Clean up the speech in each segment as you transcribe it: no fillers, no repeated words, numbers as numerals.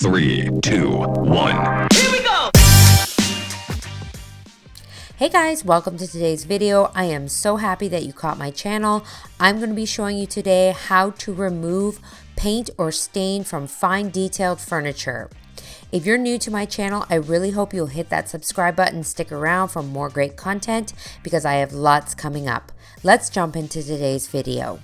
3, 2, 1. Here we go! Hey guys, welcome to today's video. I am so happy that you caught my channel. I'm going to be showing you today how to remove paint or stain from fine detailed furniture. If you're new to my channel, I really hope you'll hit that subscribe button, stick around for more great content because I have lots coming up. Let's jump into today's video.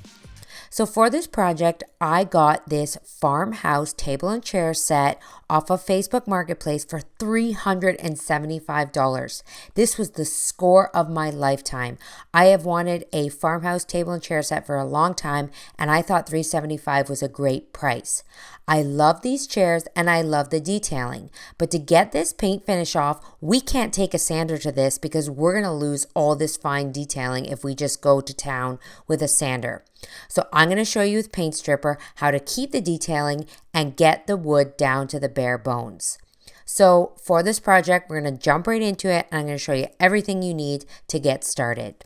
So for this project, I got this farmhouse table and chair set off of Facebook Marketplace for $375. This was the score of my lifetime. I have wanted a farmhouse table and chair set for a long time, and I thought $375 was a great price. I love these chairs and I love the detailing, but to get this paint finish off, we can't take a sander to this because we're going to lose all this fine detailing if we just go to town with a sander. So I'm going to show you with paint stripper how to keep the detailing and get the wood down to the bare bones. So for this project, we're going to jump right into it and I'm going to show you everything you need to get started.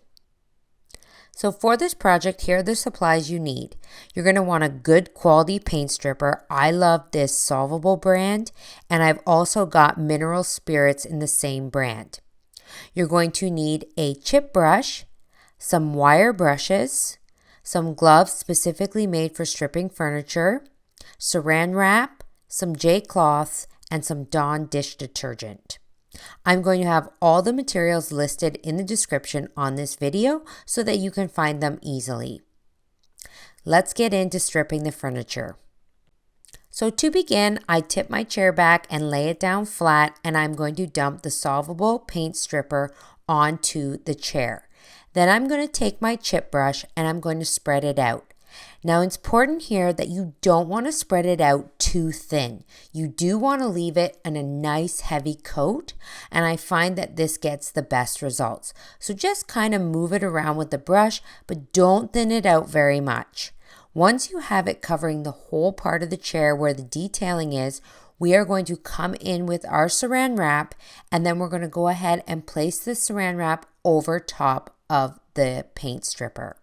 So for this project, here are the supplies you need. You're going to want a good quality paint stripper. I love this Solvable brand, and I've also got mineral spirits in the same brand. You're going to need a chip brush, some wire brushes, some gloves specifically made for stripping furniture, saran wrap, some J cloths, and some Dawn dish detergent. I'm going to have all the materials listed in the description on this video so that you can find them easily. Let's get into stripping the furniture. So to begin, I tip my chair back and lay it down flat, and I'm going to dump the Solvable paint stripper onto the chair. Then I'm going to take my chip brush and I'm going to spread it out. Now it's important here that you don't want to spread it out too thin. You do want to leave it in a nice heavy coat, and I find that this gets the best results. So just kind of move it around with the brush, but don't thin it out very much. Once you have it covering the whole part of the chair where the detailing is, we are going to come in with our saran wrap, and then we're going to go ahead and place the saran wrap over top of the paint stripper.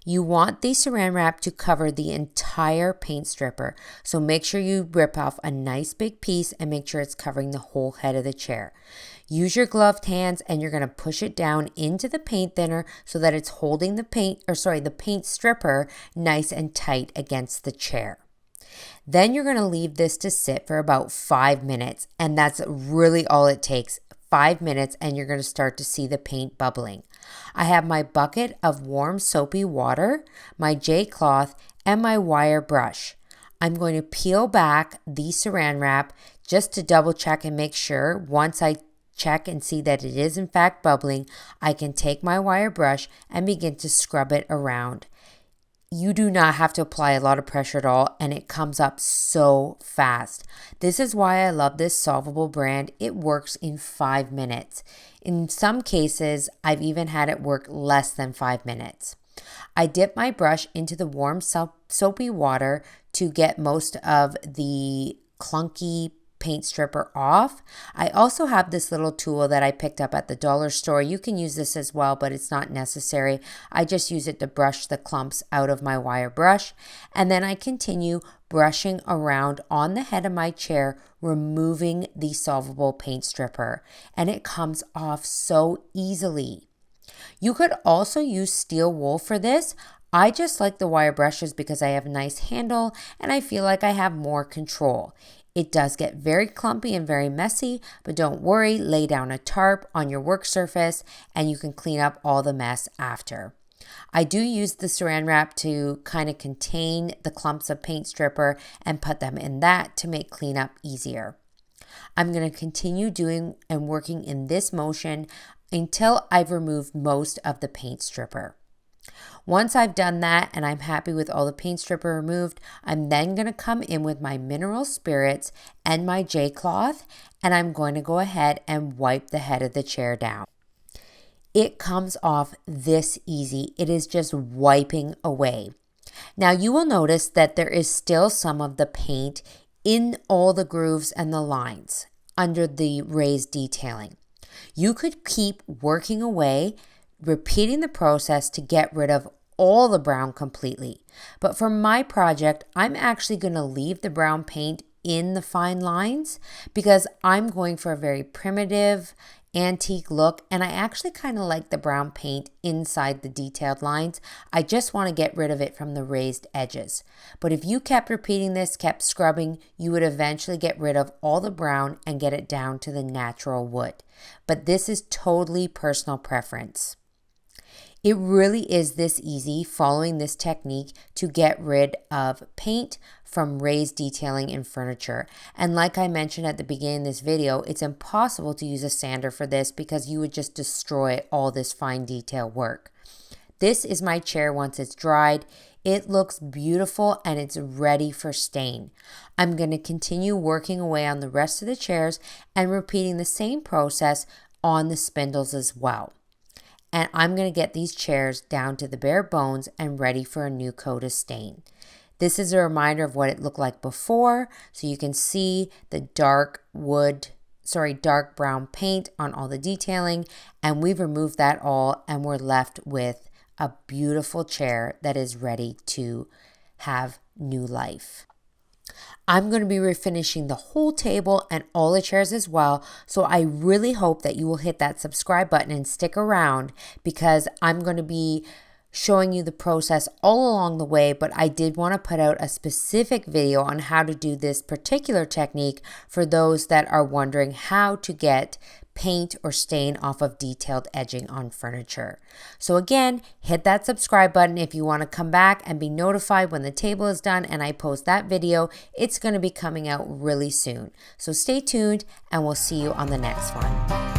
You want the saran wrap to cover the entire paint stripper, so make sure you rip off a nice big piece and make sure it's covering the whole head of the chair. Use your gloved hands and you're going to push it down into the paint thinner so that it's holding the paint stripper nice and tight against the chair. Then you're going to leave this to sit for about 5 minutes, and that's really all it takes. 5 minutes and you're going to start to see the paint bubbling. I have my bucket of warm soapy water, my J cloth, and my wire brush. I'm going to peel back the saran wrap just to double check and make sure. Once I check and see that it is in fact bubbling, I can take my wire brush and begin to scrub it around. You do not have to apply a lot of pressure at all, and it comes up so fast. This is why I love this Solvable brand. It works in 5 minutes. In some cases, I've even had it work less than 5 minutes. I dip my brush into the warm soapy water to get most of the clunky paint stripper off. I also have this little tool that I picked up at the dollar store. You can use this as well, but it's not necessary. I just use it to brush the clumps out of my wire brush, and then I continue brushing around on the head of my chair, removing the Solvable paint stripper, and it comes off so easily. You could also use steel wool for this. I just like the wire brushes because I have a nice handle and I feel like I have more control. It does get very clumpy and very messy, but don't worry, lay down a tarp on your work surface and you can clean up all the mess after. I do use the saran wrap to kind of contain the clumps of paint stripper and put them in that to make cleanup easier. I'm going to continue doing and working in this motion until I've removed most of the paint stripper. Once I've done that and I'm happy with all the paint stripper removed, I'm then going to come in with my mineral spirits and my J cloth, and I'm going to go ahead and wipe the head of the chair down. It comes off this easy. It is just wiping away. Now you will notice that there is still some of the paint in all the grooves and the lines under the raised detailing. You could keep working away, repeating the process to get rid of all the brown completely. But for my project, I'm actually going to leave the brown paint in the fine lines because I'm going for a very primitive, antique look, and I actually kind of like the brown paint inside the detailed lines. I just want to get rid of it from the raised edges. But if you kept repeating this, kept scrubbing, you would eventually get rid of all the brown and get it down to the natural wood. But this is totally personal preference. It really is this easy following this technique to get rid of paint from raised detailing in furniture. And like I mentioned at the beginning of this video, it's impossible to use a sander for this because you would just destroy all this fine detail work. This is my chair once it's dried. It looks beautiful and it's ready for stain. I'm going to continue working away on the rest of the chairs and repeating the same process on the spindles as well. And I'm going to get these chairs down to the bare bones and ready for a new coat of stain. This is a reminder of what it looked like before, so you can see the dark brown paint on all the detailing, and we've removed that all and we're left with a beautiful chair that is ready to have new life. I'm going to be refinishing the whole table and all the chairs as well, so I really hope that you will hit that subscribe button and stick around because I'm going to be showing you the process all along the way, but I did want to put out a specific video on how to do this particular technique for those that are wondering how to get paint or stain off of detailed edging on furniture. So again, hit that subscribe button if you want to come back and be notified when the table is done and I post that video. It's going to be coming out really soon. So stay tuned and we'll see you on the next one.